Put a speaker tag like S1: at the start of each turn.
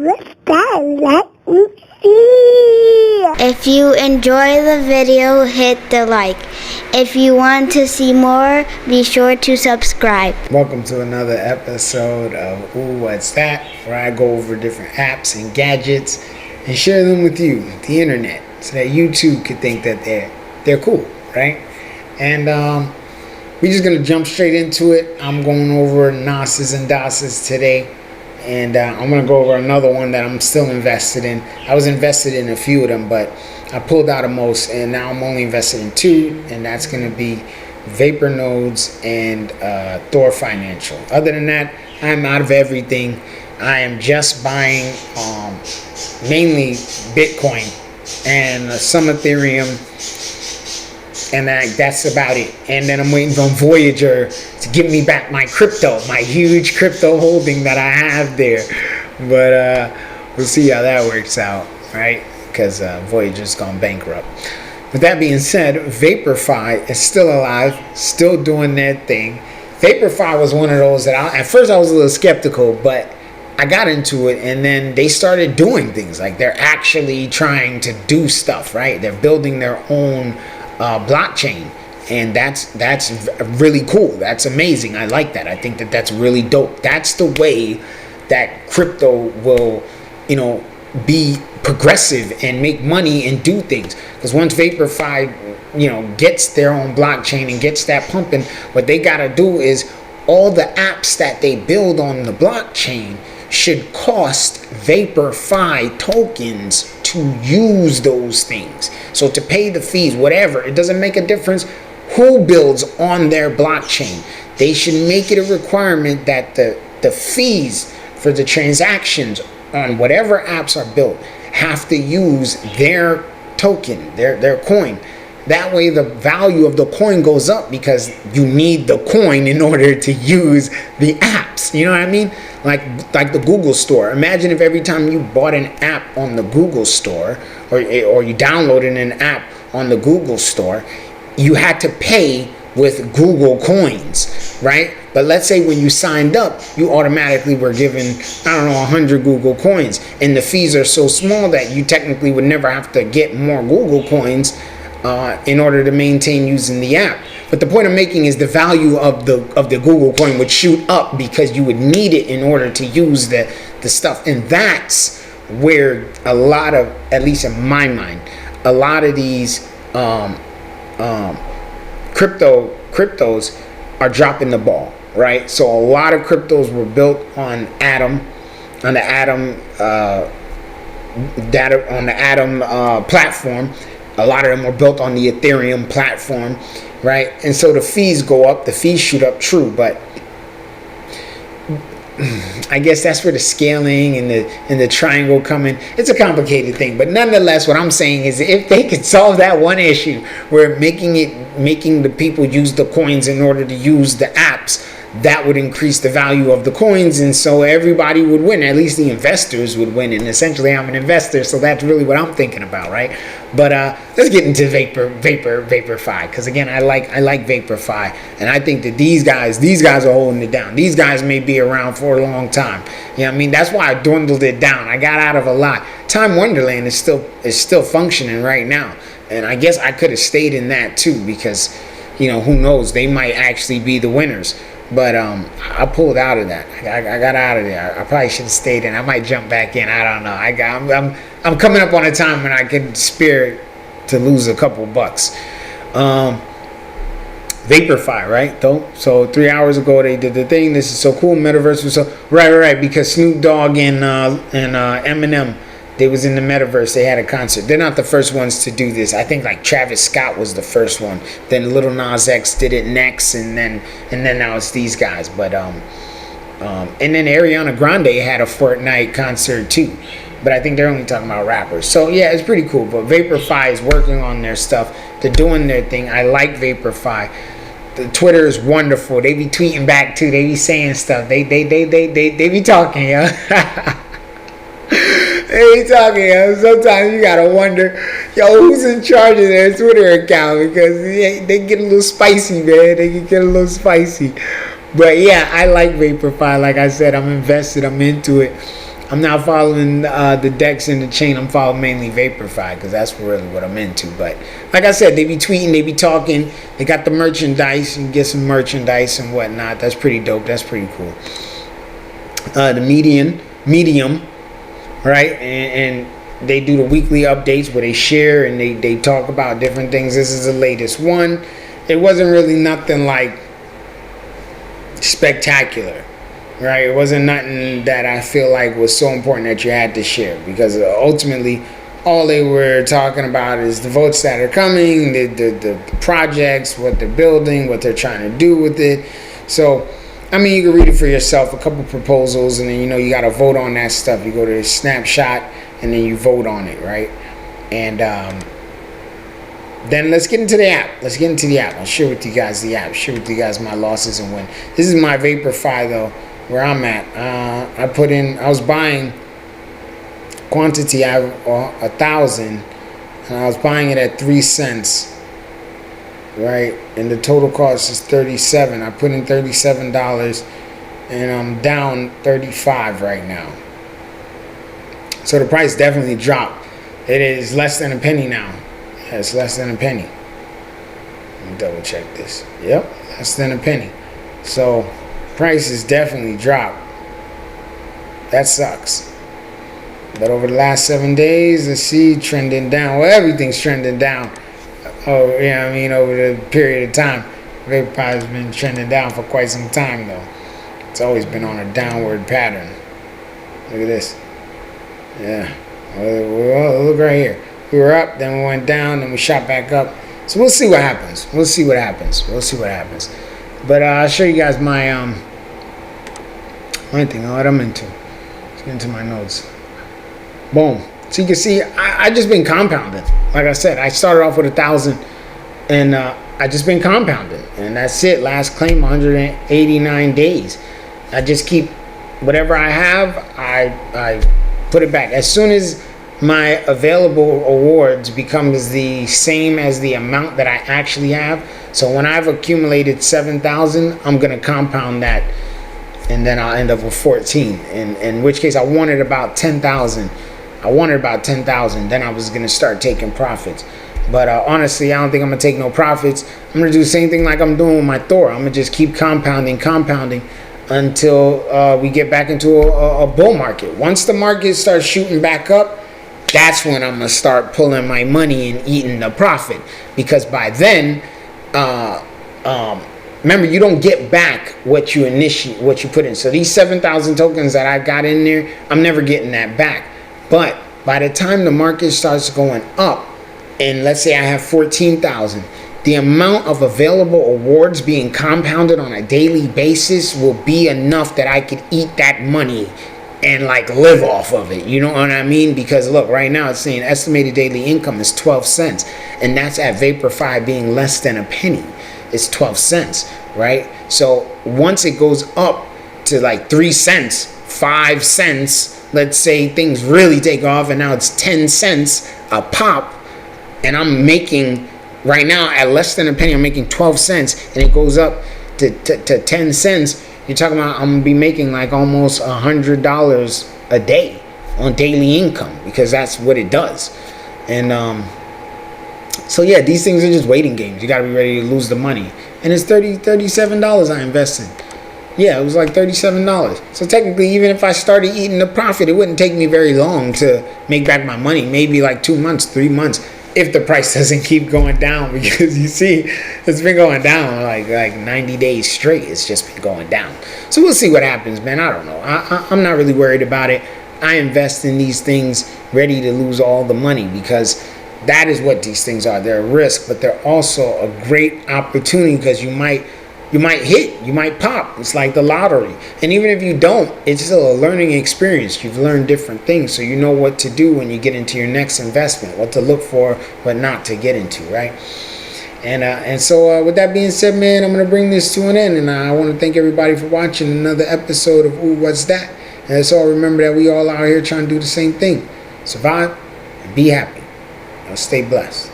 S1: What's that? Let me see. If you enjoy the video, hit the like. If you want to see more, be sure to subscribe.
S2: Welcome to another episode of Ooh, What's That? Where I go over different apps and gadgets and share them with you, the internet, so that you too could think that they're cool, right? And we're just gonna jump straight into it. I'm going over Naas and Daas today. And I'm going to go over another one that I'm still invested in. I was invested in a few of them, but I pulled out of most, and now I'm only invested in two, and that's going to be Hyprr Nodes and Thor Financial. Other than that, I'm out of everything. I am just buying mainly Bitcoin and some Ethereum, and that's about it. And then I'm waiting on Voyager to give me back my crypto, my huge crypto holding that I have there. But we'll see how that works out, right? Because Voyager's gone bankrupt. With that being said, VaporFi is still alive, still doing their thing. VaporFi was one of those that at first I was a little skeptical, but I got into it, and then they started doing things. Like, they're actually trying to do stuff, right? They're building their own blockchain, and that's really cool. That's amazing. I like that. I think that's really dope. That's the way that crypto will, be progressive and make money and do things. Because once VaporFi, gets their own blockchain and gets that pumping, what they gotta do is all the apps that they build on the blockchain should cost VaporFi tokens to use those things. So to pay the fees, whatever, it doesn't make a difference who builds on their blockchain. They should make it a requirement that the fees for the transactions on whatever apps are built have to use their token, their coin. That way the value of the coin goes up, because you need the coin in order to use the apps. You know what I mean? Like the Google store. Imagine if every time you bought an app on the Google store, or you downloaded an app on the Google store, you had to pay with Google coins, right? But let's say when you signed up, you automatically were given, 100 Google coins. And the fees are so small that you technically would never have to get more Google coins in order to maintain using the app. But the point I'm making is the value of the Google coin would shoot up, because you would need it in order to use the stuff. And that's where a lot of, at least in my mind, a lot of these cryptos are dropping the ball, right? So a lot of cryptos were built on the Atom platform. A lot of them were built on the Ethereum platform, right? And so the fees go up, the fees shoot up, true, but I guess that's where the scaling and the triangle come in. It's a complicated thing, but nonetheless, what I'm saying is, if they could solve that one issue where making the people use the coins in order to use the apps, that would increase the value of the coins, and so everybody would win. At least the investors would win. And essentially, I'm an investor, so that's really what I'm thinking about, right? But let's get into VaporFi, because again, I like VaporFi, and I think that these guys are holding it down. These guys may be around for a long time. You know what I mean? That's why I dwindled it down. I got out of a lot. Time Wonderland is still functioning right now, and I guess I could have stayed in that too, because who knows? They might actually be the winners. But I pulled out of that. I got out of there. I probably should have stayed in. I might jump back in. I don't know. I'm coming up on a time when I can spare to lose a couple bucks. VaporFi, right? Though. So 3 hours ago they did the thing. This is so cool. Metaverse was so right. Because Snoop Dogg and Eminem, they was in the metaverse. They had a concert. They're not the first ones to do this. I think like Travis Scott was the first one. Then Lil Nas X did it next, and then now it's these guys. But and then Ariana Grande had a Fortnite concert too. But I think they're only talking about rappers. So yeah, it's pretty cool. But VaporFi is working on their stuff. They're doing their thing. I like VaporFi. The Twitter is wonderful. They be tweeting back too. They be saying stuff. They be talking, yo. They be talking, yo. Sometimes you gotta wonder, who's in charge of their Twitter account, because they get a little spicy, man. They can get a little spicy. But yeah, I like VaporFi. Like I said, I'm invested. I'm into it. I'm not following the DEX and the chain. I'm following mainly VaporFi because that's really what I'm into. But like I said, they be tweeting, they be talking. They got the merchandise. You can get some merchandise and whatnot. That's pretty dope. That's pretty cool. The medium, right? And they do the weekly updates where they share and they talk about different things. This is the latest one. It wasn't really nothing like spectacular, right? It wasn't nothing that I feel like was so important that you had to share, because ultimately all they were talking about is the votes that are coming, the projects, what they're building, what they're trying to do with it. So I mean, you can read it for yourself, a couple proposals, and then you got to vote on that stuff. You go to the snapshot and then you vote on it, right? And then let's get into the app. I'll share with you guys the app. Share with you guys my losses and win. This is my VaporFi though, where I'm at. I was buying quantity. I have 1,000, and I was buying it at 3 cents, right? And the total cost is $37. I put in $37, and I'm down 35 right now. So the price definitely dropped. It is less than a penny now. Yeah, it's less than a penny. Let me double check this. Yep, less than a penny. So price has definitely dropped. That sucks. But over the last 7 days, let's see, trending down. Well, everything's trending down. Oh, yeah, I mean, over the period of time. VaporFi has been trending down for quite some time, though. It's always been on a downward pattern. Look at this. Yeah. Well, look right here. We were up, then we went down, then we shot back up. So we'll see what happens. But I'll show you guys my thing, what I'm into. Let's get into my notes. Boom. So you can see, I just been compounding. Like I said, I started off with 1,000, and I just been compounding, and that's it. Last claim, 189 days. I just keep whatever I have. I put it back as soon as my available awards becomes the same as the amount that I actually have. So when I've accumulated 7,000, I'm gonna compound that, and then I'll end up with 14. In which case, I wanted about 10,000. Then I was gonna start taking profits. But honestly, I don't think I'm gonna take no profits. I'm gonna do the same thing like I'm doing with my Thor. I'm gonna just keep compounding until we get back into a bull market. Once the market starts shooting back up, that's when I'm gonna start pulling my money and eating the profit. Because by then, remember, you don't get back what you put in. So these 7,000 tokens that I got in there, I'm never getting that back. But by the time the market starts going up, and let's say I have 14,000, the amount of available awards being compounded on a daily basis will be enough that I could eat that money and like live off of it. You know what I mean? Because look, right now it's saying estimated daily income is 12 cents, and that's at VaporFi being less than a penny. It's 12 cents, right? So once it goes up to like 3 cents, 5 cents, let's say things really take off and now it's 10 cents a pop, and I'm making right now at less than a penny, I'm making 12 cents, and it goes up to 10 cents. You're talking about I'm gonna be making like almost $100 a day on daily income, because that's what it does. And so yeah, these things are just waiting games. You gotta be ready to lose the money. And it's $37 I invested. Yeah, it was like $37. So technically, even if I started eating the profit, it wouldn't take me very long to make back my money. Maybe like 2 months, 3 months, if the price doesn't keep going down. Because you see, it's been going down like 90 days straight. It's just been going down. So we'll see what happens, man. I don't know. I'm not really worried about it. I invest in these things ready to lose all the money, because that is what these things are. They're a risk, but they're also a great opportunity, because you might hit, you might pop. It's like the lottery. And even if you don't, it's still a learning experience. You've learned different things, so you know what to do when you get into your next investment, what to look for, what not to get into, right? And so with that being said, man, I'm going to bring this to an end, and I want to thank everybody for watching another episode of Ooh, What's That? And let's all remember that we all out here trying to do the same thing. Survive and be happy. Now stay blessed.